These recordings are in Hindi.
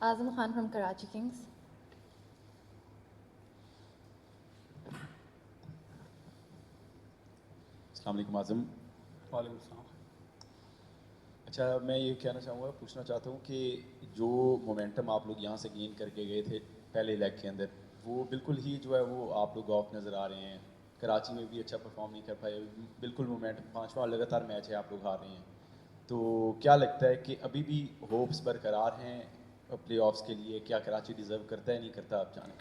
Azam Khan from Karachi Kings. अस्सलाम वालेकुम आज़म। वालेकुम सलाम। अच्छा, मैं ये कहना चाहूँगा, पूछना चाहता हूँ कि जो मोमेंटम आप लोग यहाँ से गेन करके गए थे पहले लेग के अंदर, वो बिल्कुल ही जो है वो आप लोग ऑफ नज़र आ रहे हैं। कराची में भी अच्छा परफॉर्म नहीं कर पाए, बिल्कुल मोमेंटम, 5वां लगातार मैच है आप लोग हार रहे हैं। तो क्या लगता है कि अभी भी होप्स बरकरार हैं प्ले ऑफ्स के लिए? क्या कराची डिज़र्व करता है, नहीं करता, आप जाने?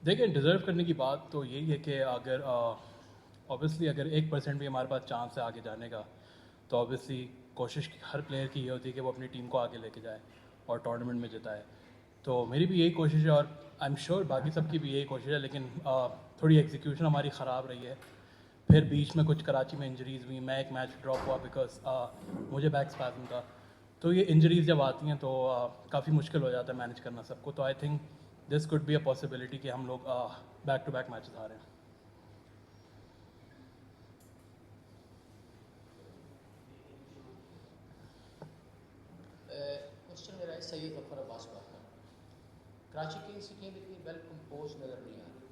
देखिए, डिज़र्व करने की बात तो यही है कि अगर ऑब्वियसली अगर 1% भी हमारे पास चांस है आगे जाने का, तो ऑब्वियसली कोशिश हर प्लेयर की ये होती है कि वो अपनी टीम को आगे लेके जाए और टूर्नामेंट में जिताए। तो मेरी भी यही कोशिश है और आई एम श्योर बाकी सबकी भी यही कोशिश है, लेकिन थोड़ी एग्जीक्यूशन हमारी ख़राब रही है। फिर बीच में कुछ कराची में इंजरीज़ हुई, मैं एक मैच ड्रॉप हुआ बिकॉज मुझे बैक स्पैज़म था। तो ये इंजरीज़ जब आती हैं तो काफ़ी मुश्किल हो जाता है मैनेज करना सबको। तो I think this could be a possibility कि हम लोग बैक टू बैक मैचेस आ रहे हैं। क्वेश्चन मेरा है सैयद ज़फ़र अब्बास बात कर। कराची किंग्स की टीम इतनी वेल कंपोज नज़र नहीं आ रही।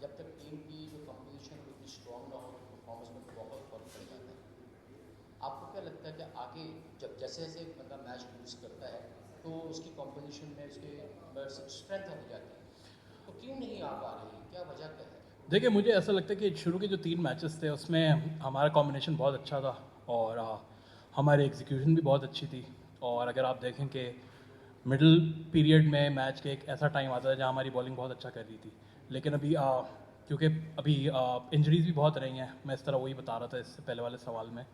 जब तक टीम की जो कंपोजिशन इतनी स्ट्रॉन्ग ना हो तो परफॉर्मेंस में बहुत फर्क पड़ जाता है। आपको क्या लगता है कि आगे जब जैसे जैसे बंदा मैच लूज करता है तो उसकी कंपोजिशन में उसके स्ट्रेंथ हो जाती है, तो क्यों नहीं आ पा रही, क्या वजह क्या है? देखिए, मुझे ऐसा लगता है कि शुरू के जो 3 मैचेस थे उसमें हमारा कॉम्बिनेशन बहुत अच्छा था और हमारी एग्जीक्यूशन भी बहुत अच्छी थी। और अगर आप देखें कि मिडिल पीरियड में मैच के एक ऐसा टाइम आता है जहाँ हमारी बॉलिंग बहुत अच्छा कर रही थी। लेकिन अभी क्योंकि अभी इंजरीज़ भी बहुत रही हैं, मैं इस तरह वही बता रहा था इससे पहले वाले सवाल में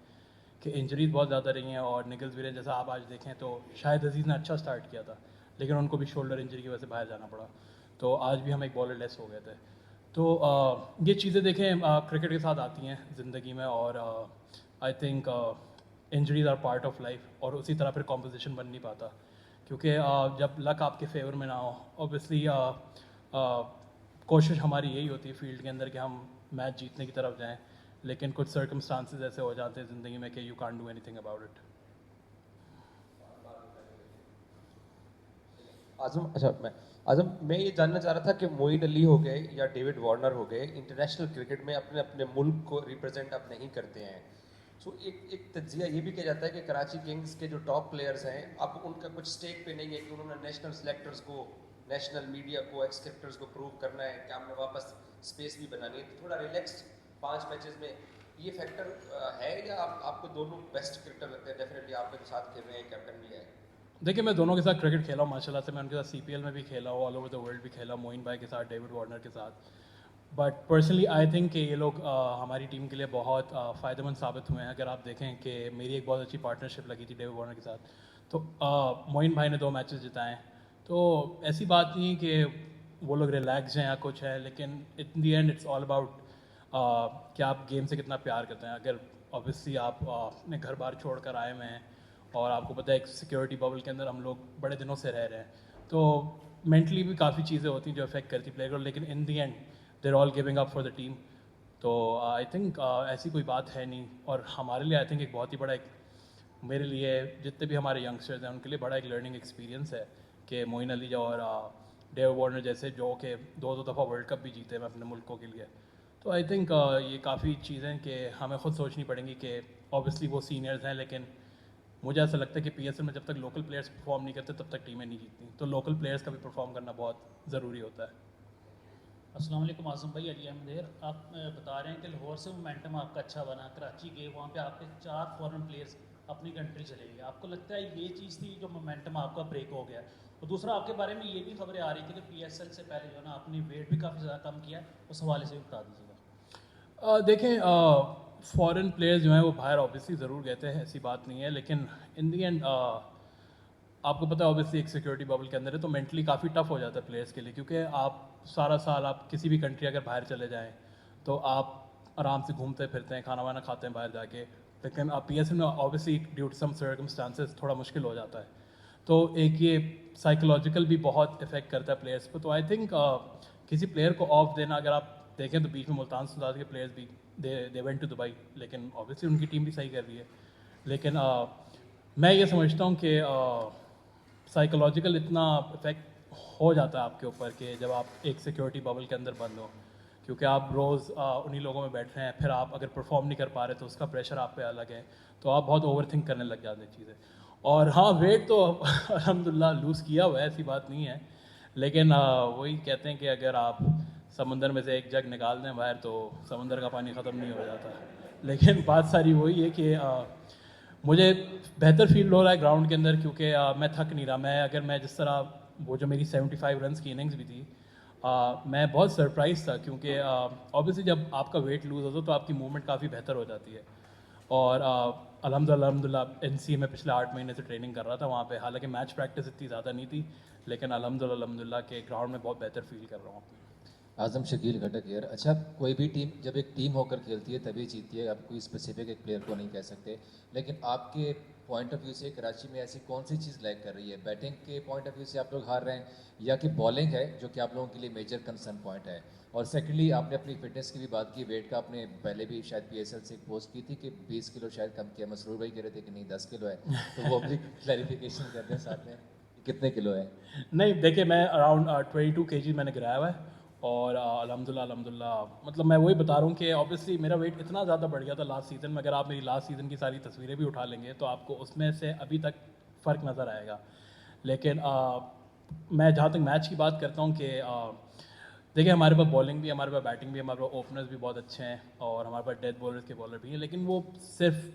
कि इंजरीज़ बहुत ज़्यादा रही हैं और निकल्स भी रहे। जैसा आप आज देखें तो शायद अजीज़ ने अच्छा स्टार्ट किया था, लेकिन उनको भी शोल्डर इंजरी की वजह से बाहर जाना पड़ा। तो आज भी हम एक बॉलर लेस हो गए थे। तो ये चीज़ें देखें क्रिकेट के साथ आती हैं ज़िंदगी में और I think injuries are part of life और उसी तरह फिर कॉम्पोजिशन बन नहीं पाता क्योंकि जब लक आपके फेवर में ना हो ऑब्वियसली कोशिश हमारी यही होती है फील्ड के अंदर कि हम मैच जीतने की तरफ जाएं, लेकिन कुछ सर्कमस्टांसेस ऐसे हो जाते हैं ज़िंदगी में कि you can't do anything about it. मैं ये जानना चाह रहा था कि मोइन अली हो गए या डेविड वार्नर हो गए, इंटरनेशनल क्रिकेट में अपने अपने मुल्क को रिप्रेजेंट अब नहीं करते हैं। सो एक तज्जिया ये भी किया जाता है कि कराची किंग्स के जो टॉप प्लेयर्स हैं अब उनका कुछ स्टेक पे नहीं है कि उन्होंने नेशनल सेलेक्टर्स को, नेशनल मीडिया को, एक्स क्रिकेटर्स को प्रूव करना है कि हमने वापस स्पेस भी बनानी है। तो थोड़ा रिलैक्स 5 मैचेस में ये फैक्टर है या आपको दोनों बेस्ट क्रिकेटर लगते हैं? डेफिनेटली आपके साथ खेल रहे हैं, कैप्टन भी है। देखिए, मैं दोनों के साथ क्रिकेट खेला हूँ माशाल्लाह से। मैं उनके साथ CPL में भी खेला हूँ, ऑल ओवर द वर्ल्ड भी खेला, मोइन भाई के साथ, डेविड वार्नर के साथ। बट पर्सनली आई थिंक कि ये लोग हमारी टीम के लिए बहुत फ़ायदेमंद साबित हुए हैं। अगर आप देखें कि मेरी एक बहुत अच्छी पार्टनरशिप लगी थी डेविड वार्नर के साथ, तो मोइन भाई ने 2 मैचेस जिताए हैं। तो ऐसी बात नहीं कि वो लोग रिलैक्स हैं या कुछ है, लेकिन in the and it's all about कि आप गेम से कितना प्यार करते हैं। अगर ऑब्वियसली आप अपने घर बार छोड़ कर आए हुए हैं और आपको पता है एक सिक्योरिटी बबल के अंदर हम लोग बड़े दिनों से रह रहे हैं, तो मेंटली भी काफ़ी चीज़ें होती हैं जो अफेक्ट करती प्लेयर को, लेकिन in the end they're all giving up for the team. तो आई थिंक ऐसी कोई बात है नहीं। और हमारे लिए आई थिंक एक बहुत ही बड़ा एक, मेरे लिए जितने भी हमारे यंगस्टर्स हैं उनके लिए बड़ा एक लर्निंग एक्सपीरियंस है कि मोइन अली और डेव वार्नर जैसे जो कि 2-2 दफ़ा वर्ल्ड कप भी जीते हैं अपने मुल्कों के लिए। तो आई थिंक ये काफ़ी चीज़ें कि हमें ख़ुद सोचनी पड़ेंगी कि ऑब्वियसली वो सीनियर्स हैं, लेकिन मुझे ऐसा लगता है कि PSL में जब तक लोकल प्लेयर्स परफॉर्म नहीं करते तब तक टीमें नहीं जीतती। तो लोकल प्लेयर्स का भी परफॉर्म करना बहुत ज़रूरी होता है। अस्सलाम वालेकुम आज़म भाई, अली अहमद। आप बता रहे हैं कि लाहौर से मोमेंटम आपका अच्छा बना, कराची गए, वहाँ पे आपके 4 फॉरेन प्लेयर्स अपनी कंट्री चले गए। आपको लगता है ये चीज़ थी जो मोमेंटम आपका ब्रेक हो गया? और दूसरा, आपके बारे में ये भी खबरें आ रही थी कि PSL से पहले जो है ना आपने वेट भी काफ़ी ज़्यादा कम किया, उस हवाले से भी बता दीजिएगा। देखें, फॉरेन प्लेयर्स जो हैं वो बाहर ऑब्वियसली ज़रूर गए थे, ऐसी बात नहीं है, लेकिन इन दी एंड आपको पता है ऑब्वियसली एक सिक्योरिटी बबल के अंदर है, तो मेंटली काफ़ी टफ हो जाता है प्लेयर्स के लिए, क्योंकि आप सारा साल आप किसी भी कंट्री अगर बाहर चले जाएं तो आप आराम से घूमते फिरते हैं, खाना वाना खाते हैं बाहर जाके, लेकिन आप PSL में obviously due to some circumstances थोड़ा मुश्किल हो जाता है। तो एक ये साइकोलॉजिकल भी बहुत इफेक्ट करता है प्लेयर्स पर। तो आई थिंक किसी प्लेयर को ऑफ देना, अगर आप देखें तो बीच में मुल्तान सुल्तान के प्लेयर्स भी दे वेंट टू दुबई, लेकिन ऑब्वियसली उनकी टीम भी सही कर रही है। लेकिन मैं ये समझता हूँ कि साइकोलॉजिकल इतना इफेक्ट हो जाता है आपके ऊपर कि जब आप एक सिक्योरिटी बबल के अंदर बंद हो, क्योंकि आप रोज़ उन्हीं लोगों में बैठ रहे हैं, फिर आप अगर परफॉर्म नहीं कर पा रहे तो उसका प्रेशर आप पे अलग है, तो आप बहुत ओवर थिंक करने लग जाते हैं चीज़ें। और हाँ, वेट तो अल्हम्दुलिल्लाह लूज़ किया हुआ है, ऐसी बात नहीं है, लेकिन वही कहते हैं कि अगर आप समंदर में से एक जग निकाल दें बाहर तो समंदर का पानी ख़त्म नहीं हो जाता। लेकिन बात सारी वही है कि मुझे बेहतर फील हो रहा है ग्राउंड के अंदर, क्योंकि मैं थक नहीं रहा। मैं जिस तरह वो जो मेरी 75 रन्स की इनिंग्स भी थी, मैं बहुत सरप्राइज था, क्योंकि ऑब्वियसली जब आपका वेट लूज़ होता है तो आपकी मूवमेंट काफ़ी बेहतर हो जाती है। और अल्हम्दुलिल्लाह NCA में पिछले 8 महीने से ट्रेनिंग कर रहा था वहाँ पे, हालांकि मैच प्रैक्टिस इतनी ज़्यादा नहीं थी, लेकिन अल्हम्दुलिल्लाह के ग्राउंड में बहुत बेहतर फील कर रहा हूँ। आजम शकील घटक यार, अच्छा कोई भी टीम जब एक टीम होकर खेलती है तभी जीतती है, आप कोई स्पेसिफिक एक प्लेयर को नहीं कह सकते, लेकिन आपके पॉइंट ऑफ व्यू से कराची में ऐसी कौन सी चीज़ लैग कर रही है? बैटिंग के पॉइंट ऑफ व्यू से आप लोग हार रहे हैं, या कि बॉलिंग है जो कि आप लोगों के लिए मेजर कंसर्न पॉइंट है? और सेकेंडली आपने अपनी फिटनेस की भी बात की, वेट का आपने पहले भी शायद PSL से एक पोस्ट की थी कि 20 किलो शायद कम किया, मसरूर भाई कह रहे थे कि नहीं 10 किलो है, तो वो अपनी क्लैरिफिकेशन कर दें साथ में, कितने किलो है? नहीं, देखिए मैं अराउंड 22 kg मैंने गिराया हुआ है, और अल्हम्दुलिल्लाह मतलब मैं वही बता रहा हूँ कि ऑब्वियसली मेरा वेट इतना ज़्यादा बढ़ गया था लास्ट सीज़न में। अगर आप मेरी लास्ट सीज़न की सारी तस्वीरें भी उठा लेंगे तो आपको उसमें से अभी तक फ़र्क नज़र आएगा। लेकिन मैं जहाँ तक मैच की बात करता हूँ कि देखिए हमारे पास बॉलिंग भी है, हमारे पास बैटिंग भी है, हमारे पास ओपनर्स भी बहुत अच्छे हैं, और हमारे पास डेथ बॉलर्स के बॉलर भी हैं, लेकिन वो सिर्फ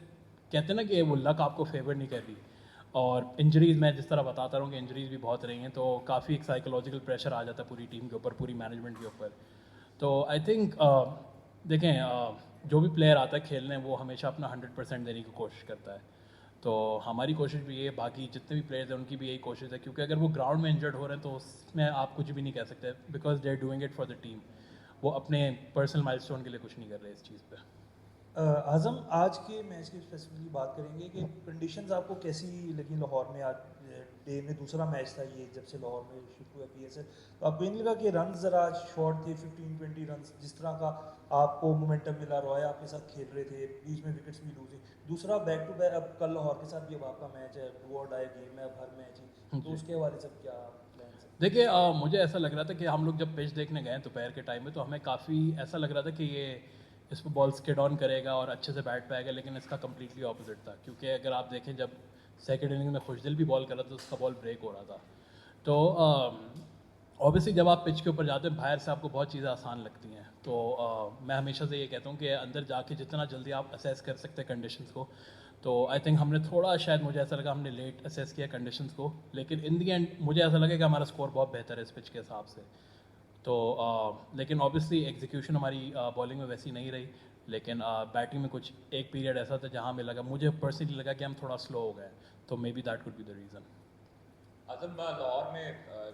कहते हैं ना कि वो लक आपको फेवर नहीं कर रही। और इंजरीज़ मैं जिस तरह बताता रहा हूँ कि इंजरीज़ भी बहुत रही हैं, तो काफ़ी एक साइकोलॉजिकल प्रेशर आ जाता है पूरी टीम के ऊपर, पूरी मैनेजमेंट के ऊपर। तो आई थिंक देखें जो भी प्लेयर आता है खेलने वो हमेशा अपना 100% देने की कोशिश करता है, तो हमारी कोशिश भी ये है, बाकी जितने भी प्लेयर्स हैं उनकी भी यही कोशिश है, क्योंकि अगर वो ग्राउंड में इंजर्ड हो रहे हैं तो उसमें आप कुछ भी नहीं कह सकते, because they are doing it for the team. वो अपने पर्सनल माइलस्टोन के लिए कुछ नहीं कर रहे इस चीज़ पे। आज़म, आज के मैच की स्पेसिफिकली बात करेंगे कि कंडीशंस आपको कैसी लगी लाहौर में? आज डे में दूसरा मैच था ये जब से लाहौर में शुरू हुआ PSL, तो आपको ये नहीं लगा कि रन ज़रा आज शॉर्ट थे, 15-20 रन जिस तरह का आपको मोमेंटम मिला, रॉय आपके साथ खेल रहे थे, बीच में विकेट्स भी लूज हुई, दूसरा बैक टू बैक, अब कल लाहौर के साथ भी अब आपका मैच है, डू और डाई गेम है अब हर मैच ही, तो उसके हवाले से क्या प्लान है? देखिए मुझे ऐसा लग रहा था कि हम लोग जब पिच देखने गए दोपहर के टाइम में, तो हमें काफ़ी ऐसा लग रहा था कि ये इस पर बॉल स्किड ऑन करेगा और अच्छे से बैट पाएगा, लेकिन इसका कम्प्लीटली ऑपोजिट था। क्योंकि अगर आप देखें जब सेकंड इनिंग में खुशदिल भी बॉल कर रहा था तो उसका बॉल ब्रेक हो रहा था। तो ऑब्वियसली जब आप पिच के ऊपर जाते हैं बाहर से आपको बहुत चीज़ें आसान लगती हैं, तो मैं हमेशा से ये कहता हूँ कि अंदर जाके जितना जल्दी आप असेस कर सकते हैं कंडीशंस को, तो आई थिंक हमने थोड़ा, शायद मुझे ऐसा लगा हमने लेट असेस किया कंडीशंस को, लेकिन इन दी एंड मुझे ऐसा लगा कि हमारा स्कोर बहुत बेहतर है इस पिच के हिसाब से। तो लेकिन ऑब्वियसली एग्जीक्यूशन हमारी बॉलिंग में वैसी नहीं रही, लेकिन बैटिंग में कुछ एक पीरियड ऐसा था जहाँ में लगा, मुझे पर्सनली लगा कि हम थोड़ा स्लो हो गए, तो may be that could be the reason. Azam, Lahore में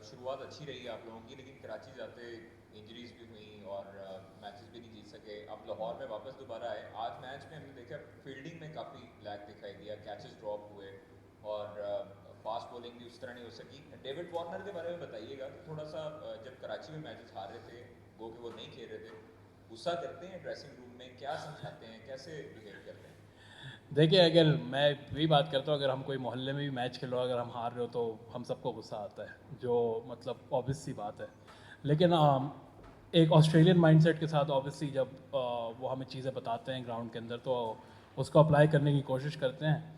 शुरुआत अच्छी रही आप लोगों की, लेकिन कराची जाते इंजरीज भी हुई और मैचेस भी नहीं जीत सके। अब लाहौर में वापस दोबारा आए, आज मैच में हमने देखा फील्डिंग में काफ़ी लैग दिखाई दिया, कैचेस ड्रॉप हुए और फास्ट बॉलिंग भी उस तरह नहीं हो सकी। डेविड वार्नर के बारे में बताइएगा कि थोड़ा सा जब कराची में मैचेस हार रहे थे, गो कि वो नहीं खेल रहे थे, गुस्सा करते हैं ड्रेसिंग रूम में, क्या समझाते हैं, कैसे बिहेव करते हैं? देखिए अगर मैं वही बात करता हूँ, अगर हम कोई मोहल्ले में भी मैच खेल रहे हो, अगर हम हार रहे हो तो हम सबको गुस्सा आता है, जो मतलब ऑब्वियस सी बात है। लेकिन एक ऑस्ट्रेलियन माइंडसेट के साथ ऑब्वियसली जब वो हमें चीज़ें बताते हैं ग्राउंड के अंदर, तो उसको अप्लाई करने की कोशिश करते हैं।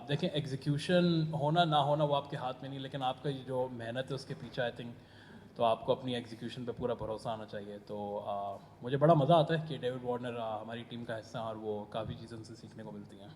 देखें एग्जीक्यूशन होना ना होना वो आपके हाथ में नहीं, लेकिन आपका जो मेहनत है उसके पीछे आई थिंक तो आपको अपनी एग्जीक्यूशन पे पूरा भरोसा आना चाहिए। तो मुझे बड़ा मज़ा आता है कि डेविड वार्नर हमारी टीम का हिस्सा है और वो काफ़ी चीज़ें उनसे सीखने को मिलती हैं।